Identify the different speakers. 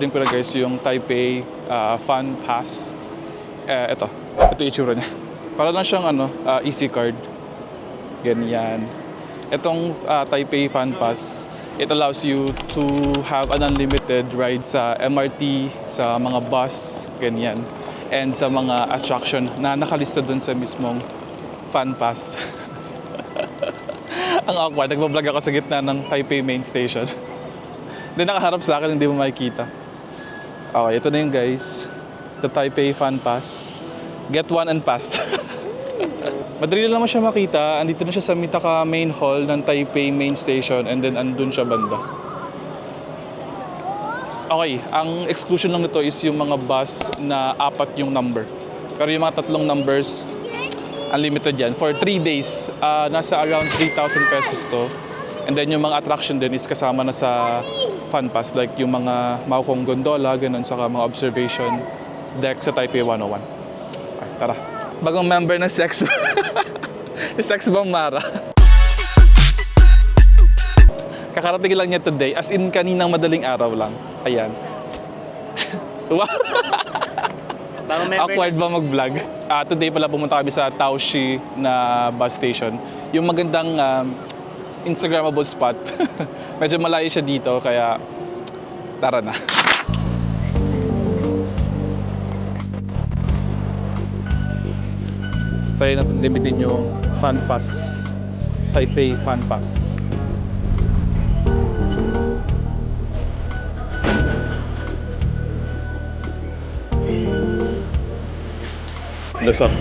Speaker 1: din ko na guys yung Taipei Fan Pass. Ito yung itsura niya. Para lang siyang easy card. Ganyan. Itong Taipei Fan Pass, it allows you to have an unlimited ride sa MRT, sa mga bus, ganyan. And sa mga attraction na nakalista dun sa mismong Fan Pass. Ang awkward, nagbablog ako sa gitna ng Taipei Main Station. Hindi nakaharap sa akin, hindi mo makikita. Okay, ito na yung guys. The Taipei Fan Pass. Get one and pass. Madali lang naman siya makita. Andito na siya sa Mitaka Main Hall ng Taipei Main Station and then andun siya banda. Okay, ang exclusion lang nito is yung mga bus na 4 yung number. Pero yung mga 3 numbers, unlimited yan. For 3 days, nasa around 3,000 pesos to. And then yung mga attraction din is kasama na sa Fan Pass. Like yung mga Maokong Gondola, ganun, saka mga observation deck sa Taipei 101. Okay, tara. Bagong member ng Sex Sex Bomb Mara. Kakarating lang niya today. As in, kaninang madaling araw lang. Ayan. Wow! Awkward ba mag-vlog? Today pala pumunta kami sa Taoshi na bus station. Yung magandang Instagrammable spot. Medyo malayo siya dito, kaya tara na. Try natin limitin yung Fan Pass. Taipei Fan Pass. Lusot.